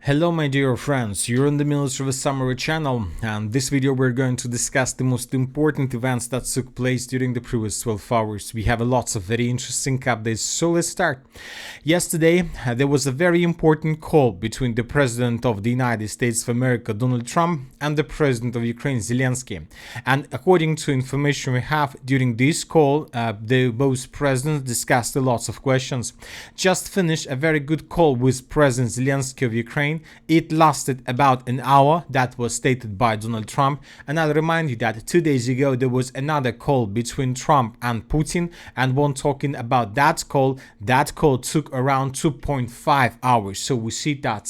Hello my dear friends, you're on the Military Summary channel, and this video we're going to discuss the most important events that took place during the previous 12 hours. We have lots of very interesting updates, so let's start. Yesterday there was a very important call between the President of the United States of America, Donald Trump, and the President of Ukraine, Zelensky. And according to information we have, during this call, both presidents discussed lots of questions. Just finished a very good call with President Zelensky of Ukraine. It lasted about an hour, that was stated by Donald Trump, and I'll remind you that 2 days ago there was another call between Trump and Putin, and when talking about that call took around 2.5 hours. So we see that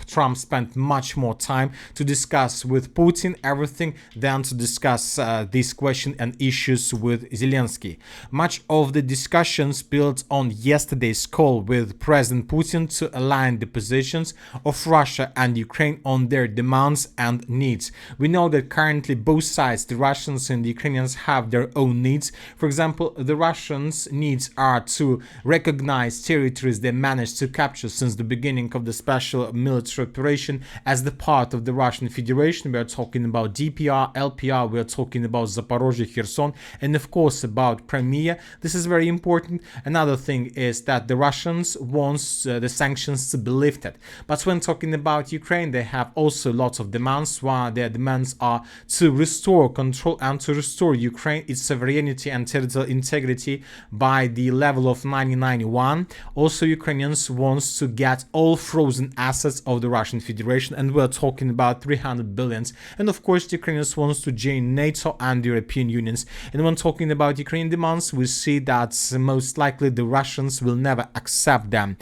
Trump spent much more time to discuss with Putin everything than to discuss this question and issues with Zelensky. Much of the discussions built on yesterday's call with President Putin to align the positions of Russia and Ukraine on their demands and needs. We know that currently both sides, the Russians and the Ukrainians, have their own needs. For example, the Russians' needs are to recognize territories they managed to capture since the beginning of the special military operation as the part of the Russian Federation. We are talking about DPR, LPR, we are talking about Zaporozhye, Kherson, and of course about Crimea. This is very important. Another thing is that the Russians want the sanctions to be lifted. But when talking about Ukraine, they have also lots of demands. One, their demands are to restore control and to restore Ukraine its sovereignty and territorial integrity by the level of 1991. Also, Ukrainians want to get all frozen assets of the Russian Federation, and we're talking about 300 billions. And of course, the Ukrainians want to join NATO and the European Unions. And when talking about Ukrainian demands, we see that most likely the Russians will never accept them.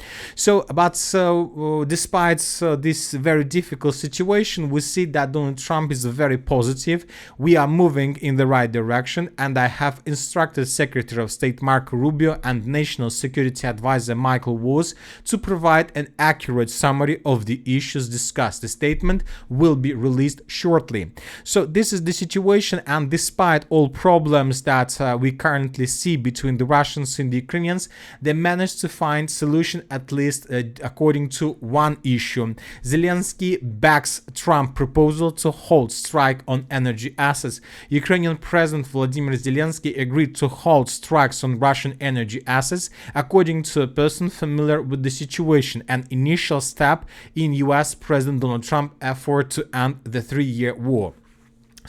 Despite this very difficult situation, we see that Donald Trump is very positive. We are moving in the right direction, and I have instructed Secretary of State Marco Rubio and National Security Advisor Michael Waltz to provide an accurate summary of the issues discussed. The statement will be released shortly. So this is the situation, and despite all problems that we currently see between the Russians and the Ukrainians, they managed to find solution, at least according to one issue. Zelensky backs Trump proposal to halt strike on energy assets. Ukrainian President Volodymyr Zelensky agreed to halt strikes on Russian energy assets, according to a person familiar with the situation, an initial step in US President Donald Trump's effort to end the 3-year war.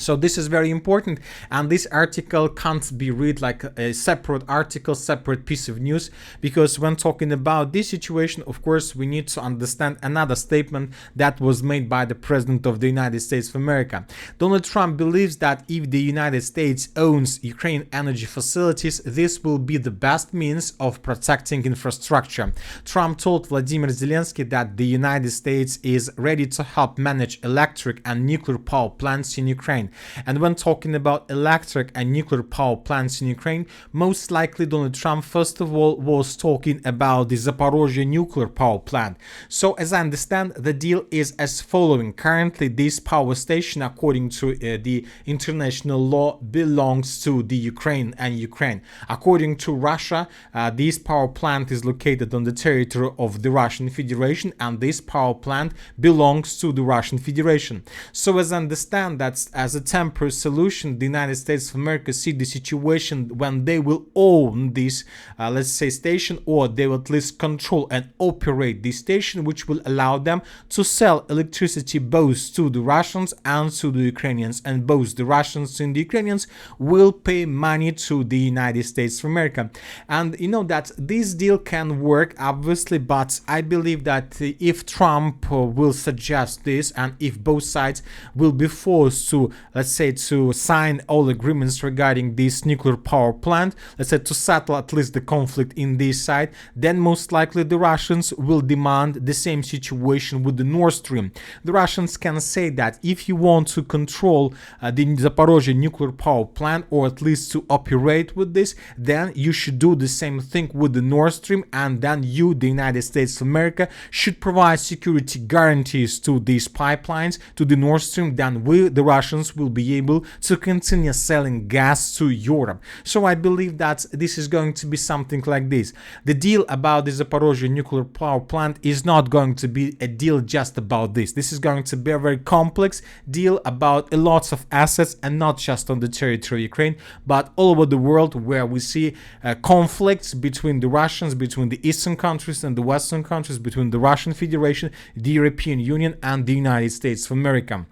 So this is very important, and this article can't be read like a separate article, separate piece of news, because when talking about this situation, of course, we need to understand another statement that was made by the President of the United States of America. Donald Trump believes that if the United States owns Ukraine energy facilities, this will be the best means of protecting infrastructure. Trump told Vladimir Zelensky that the United States is ready to help manage electric and nuclear power plants in Ukraine. And when talking about electric and nuclear power plants in Ukraine, most likely Donald Trump first of all was talking about the Zaporozhye nuclear power plant. So as I understand, the deal is as following. Currently, this power station, according to the international law, belongs to the Ukraine and Ukraine. According to Russia, this power plant is located on the territory of the Russian Federation, and this power plant belongs to the Russian Federation. So as I understand, that as a temporary solution, the United States of America see the situation when they will own this, let's say, station, or they will at least control and operate this station, which will allow them to sell electricity both to the Russians and to the Ukrainians, and both the Russians and the Ukrainians will pay money to the United States of America. And you know that this deal can work, obviously, but I believe that if Trump will suggest this, and if both sides will be forced to, let's say, to sign all agreements regarding this nuclear power plant, let's say to settle at least the conflict in this side, then most likely the Russians will demand the same situation with the Nord Stream. The Russians can say that if you want to control the Zaporozhye nuclear power plant, or at least to operate with this, then you should do the same thing with the Nord Stream, and then you, the United States of America, should provide security guarantees to these pipelines, to the Nord Stream. Then we, the Russians, Russians will be able to continue selling gas to Europe. So I believe that this is going to be something like this. The deal about the Zaporozhye nuclear power plant is not going to be a deal just about this. This is going to be a very complex deal about a lot of assets, and not just on the territory of Ukraine, but all over the world, where we see conflicts between the Russians, between the Eastern countries and the Western countries, between the Russian Federation, the European Union, and the United States of America.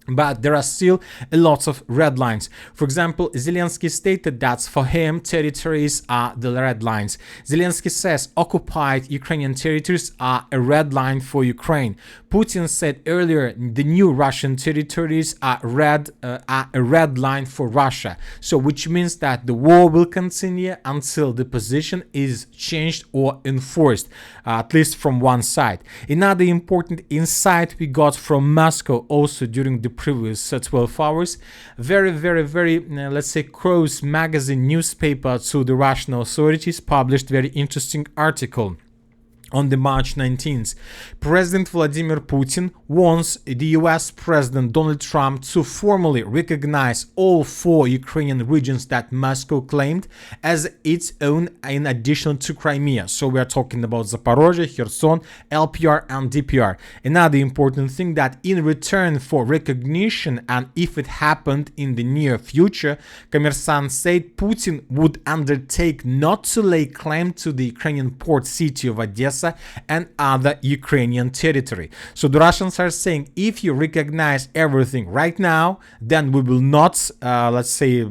But there are still a lot of red lines. For example, Zelensky stated that for him, territories are the red lines. Zelensky says occupied Ukrainian territories are a red line for Ukraine. Putin said earlier the new Russian territories are a red line for Russia. So which means that the war will continue until the position is changed or enforced, at least from one side. Another important insight we got from Moscow also during the previous 12 hours, very, let's say, Cross magazine newspaper to the Russian authorities published very interesting article. On the March 19th, President Vladimir Putin wants the US President Donald Trump to formally recognize all 4 Ukrainian regions that Moscow claimed as its own in addition to Crimea. So we are talking about Zaporozhye, Kherson, LPR and DPR. Another important thing, that in return for recognition, and if it happened in the near future, Kommersant said Putin would undertake not to lay claim to the Ukrainian port city of Odessa and other Ukrainian territory. So the Russians are saying, if you recognize everything right now, then we will not, let's say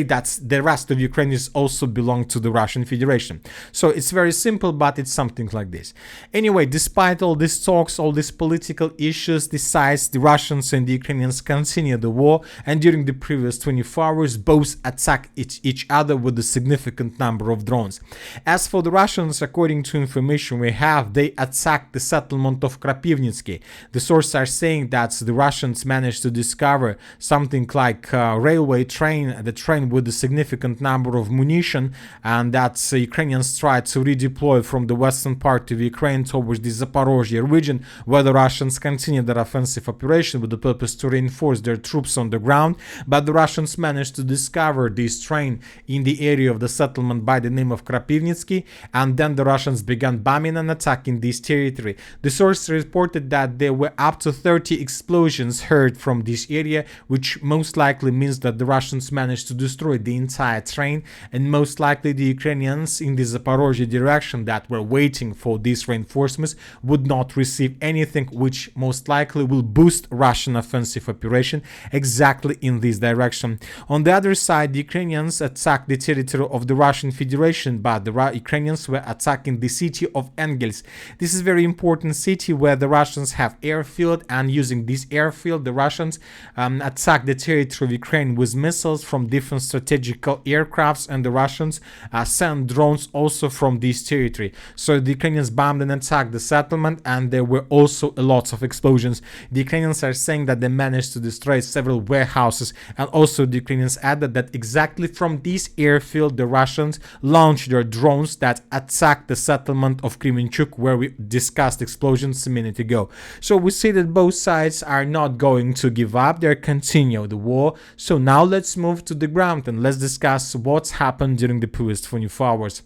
that the rest of Ukraine is also belong to the Russian Federation. So it's very simple, but it's something like this. Anyway, despite all these talks, all these political issues, besides the Russians and the Ukrainians continue the war, and during the previous 24 hours, both attack each other with a significant number of drones. As for the Russians, according to information we have, they attacked the settlement of Krapivnitsky. The sources are saying that the Russians managed to discover something like a railway train, the train with a significant number of munition, and that Ukrainians tried to redeploy from the western part of Ukraine towards the Zaporozhye region, where the Russians continue their offensive operation with the purpose to reinforce their troops on the ground. But the Russians managed to discover this train in the area of the settlement by the name of Krapivnitsky, and then the Russians began bombing and attacking this territory. The source reported that there were up to 30 explosions heard from this area, which most likely means that the Russians managed to destroy the entire train, and most likely the Ukrainians in the Zaporozhye direction that were waiting for these reinforcements would not receive anything, which most likely will boost Russian offensive operation exactly in this direction. On the other side, the Ukrainians attacked the territory of the Russian Federation, but the Ukrainians were attacking the city of Engels. This is a very important city where the Russians have airfield, and using this airfield, the Russians attack the territory of Ukraine with missiles from different strategical aircrafts, and the Russians send drones also from this territory. So the Ukrainians bombed and attacked the settlement, and there were also a lot of explosions. The Ukrainians are saying that they managed to destroy several warehouses, and also the Ukrainians added that exactly from this airfield the Russians launched their drones that attacked the settlement of Kremenchuk, where we discussed explosions a minute ago. So we see that both sides are not going to give up, they continue the war. So now let's move to the ground and let's discuss what's happened during the previous 24 hours.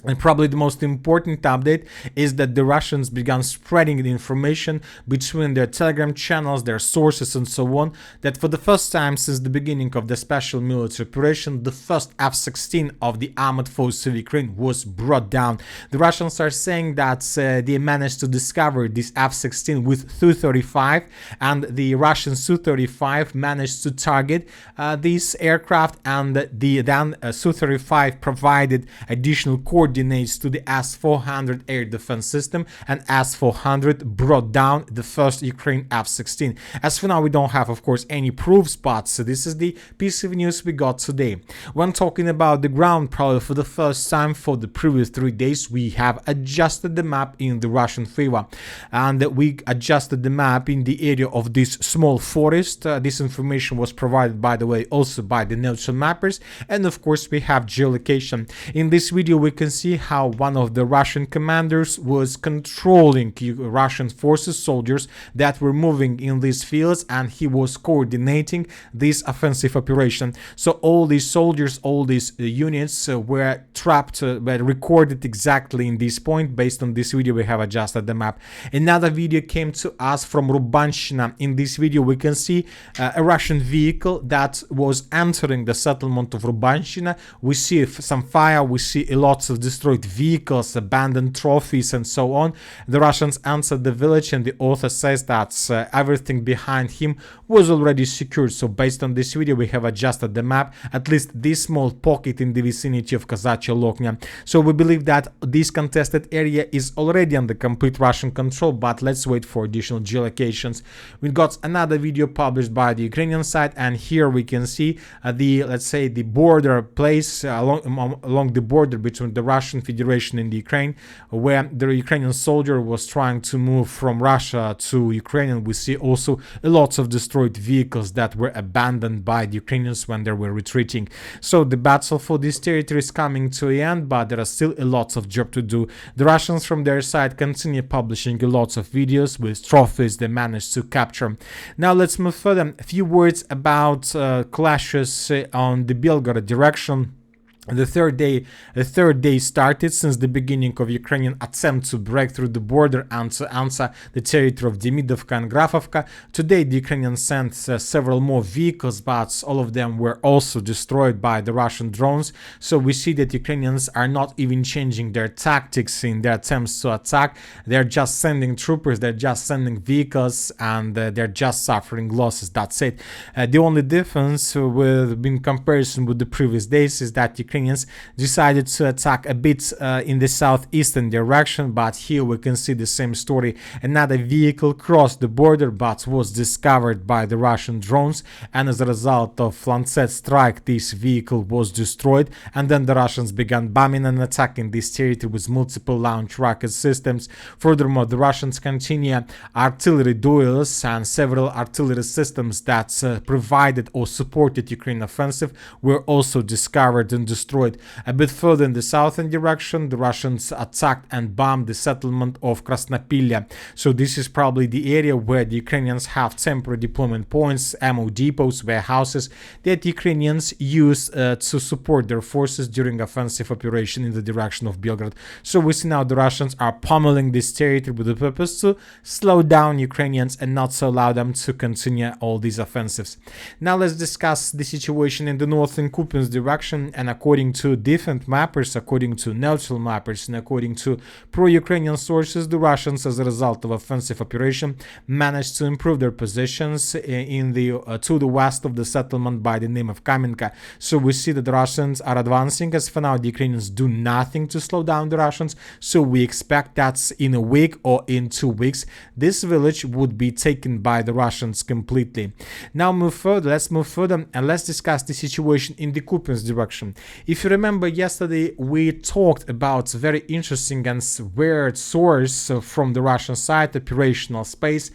And probably the most important update is that the Russians began spreading the information between their Telegram channels, their sources and so on, that for the first time since the beginning of the special military operation, the first F-16 of the armored forces of Ukraine was brought down. The Russians are saying that they managed to discover this F-16 with Su-35, and the Russian Su-35 managed to target this aircraft, and then Su-35 provided additional coordinates to the S-400 air defense system, and S-400 brought down the first Ukraine F-16. As for now, we don't have, of course, any proofs, but this is the piece of news we got today. When talking about the ground, probably for the first time for the previous 3 days, we have adjusted the map in the Russian favor, and we adjusted the map in the area of this small forest. This information was provided, by the way, also by the neutral mappers, and of course we have geolocation. In this video we can see see how one of the Russian commanders was controlling Russian forces, soldiers that were moving in these fields, and he was coordinating this offensive operation. So all these soldiers, all these units were trapped, were recorded exactly in this point. Based on this video, we have adjusted the map. Another video came to us from Rubanshchina. In this video, we can see a Russian vehicle that was entering the settlement of Rubanshchina. We see some fire, we see lots of destroyed vehicles, abandoned trophies, and so on. The Russians entered the village, and the author says that everything behind him was already secured. So based on this video, we have adjusted the map, at least this small pocket in the vicinity of Kazachia Loknya. So we believe that this contested area is already under complete Russian control, but let's wait for additional geolocations. We got another video published by the Ukrainian side, and here we can see let's say the border place along the border between the Russian Federation and the Ukraine, where the Ukrainian soldier was trying to move from Russia to Ukraine. And we see also a lot of destroyed vehicles that were abandoned by the Ukrainians when they were retreating. So the battle for this territory is coming to an end, but there are still a lot of job to do. The Russians from their side continue publishing a lot of videos with trophies they managed to capture. Now let's move further. A few words about clashes on the Belgorod direction. The third day started since the beginning of Ukrainian attempt to break through the border and to answer the territory of Demidovka and Grafovka. Today, the Ukrainians sent several more vehicles, but all of them were also destroyed by the Russian drones. So we see that Ukrainians are not even changing their tactics in their attempts to attack. They're just sending troopers, they're just sending vehicles, and they're just suffering losses. That's it. The only difference in comparison with the previous days is that Ukrainians decided to attack a bit in the southeastern direction, but here we can see the same story. Another vehicle crossed the border but was discovered by the Russian drones, and as a result of Lancet strike, this vehicle was destroyed, and then the Russians began bombing and attacking this territory with multiple launch rocket systems. Furthermore, the Russians continue artillery duels, and several artillery systems that provided or supported Ukraine offensive were also discovered and destroyed. A bit further in the southern direction, the Russians attacked and bombed the settlement of Krasnopilya. So this is probably the area where the Ukrainians have temporary deployment points, ammo depots, warehouses that Ukrainians use to support their forces during offensive operation in the direction of Belgorod. So we see now the Russians are pummeling this territory with the purpose to slow down Ukrainians and not to allow them to continue all these offensives. Now let's discuss the situation in the northern Kupiansk direction, and according to different mappers, according to neutral mappers, and according to pro-Ukrainian sources, the Russians, as a result of offensive operation, managed to improve their positions to the west of the settlement by the name of Kamenka. So we see that the Russians are advancing. As for now, the Ukrainians do nothing to slow down the Russians. So we expect that in a week or in 2 weeks, this village would be taken by the Russians completely. Now let's move further and let's discuss the situation in the Kupiansk direction. If you remember, yesterday we talked about very interesting and weird source from the Russian side, Operational Space,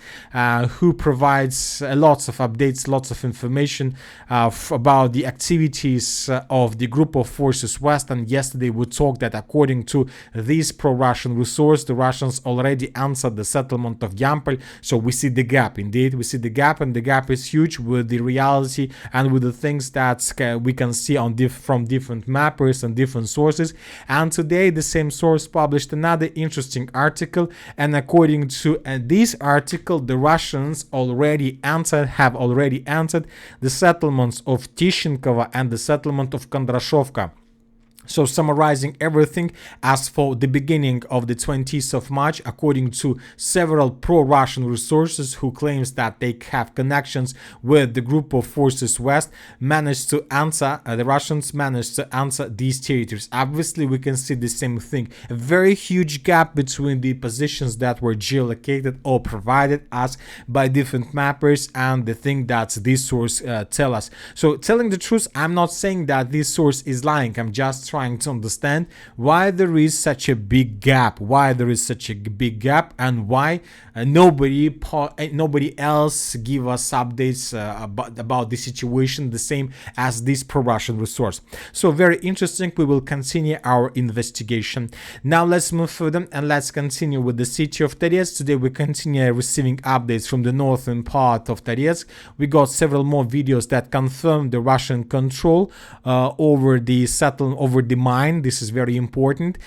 who provides lots of updates, lots of information about the activities of the group of forces West. And yesterday we talked that according to this pro-Russian resource, the Russians already answered the settlement of Yampol. So we see the gap. Indeed, we see the gap, and the gap is huge with the reality and with the things that we can see from different mappers and different sources. And today the same source published another interesting article, and according to this article, the Russians have already entered the settlements of Tishinkova and the settlement of Kondrashovka. So summarizing everything, as for the beginning of the 20th of March, according to several pro-Russian resources who claims that they have connections with the group of forces West, the Russians managed to answer these territories. Obviously, we can see the same thing. A very huge gap between the positions that were geolocated or provided us by different mappers and the thing that this source tell us. So telling the truth, I'm not saying that this source is lying. I'm just trying trying to understand why there is such a big gap, and why nobody else give us updates about the situation, the same as this pro-Russian resource. So very interesting. We will continue our investigation. Now let's move further and let's continue with the city of Toretsk. Today we continue receiving updates from the northern part of Toretsk. We got several more videos that confirm the Russian control over the settlement, over the mine. This is very important.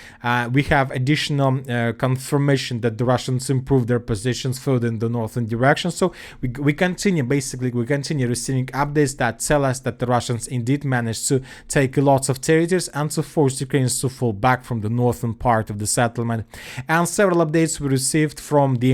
We have additional confirmation that the Russians improved their positions further in the northern direction. So we continue receiving updates that tell us that the Russians indeed managed to take lots of territories and to force Ukrainians to fall back from the northern part of the settlement. And several updates we received from the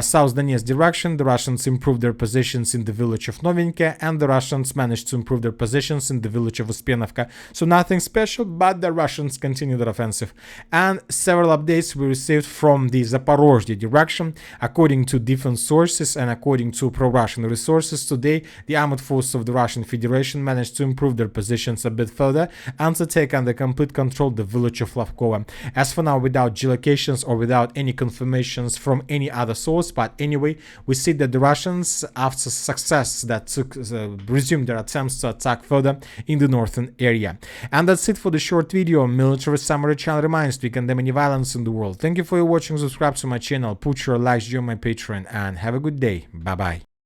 South Donetsk direction. The Russians improved their positions in the village of Novinka, and the Russians managed to improve their positions in the village of Uspenovka. So nothing special, but the Russians continue their offensive. And several updates we received from the Zaporozhye direction. According to different sources and according to pro-Russian resources, today the armed forces of the Russian Federation managed to improve their positions a bit further and to take under complete control the village of Lavkova. As for now, without geolocations or without any confirmations from any other source, but anyway, we see that the Russians, after success that resumed their attempts to attack further in the northern area. And that's it for the short video. Military Summary channel reminds to condemn any violence in the world. Thank you for your watching. Subscribe to my channel, put your likes, join my Patreon, and have a good day. Bye bye.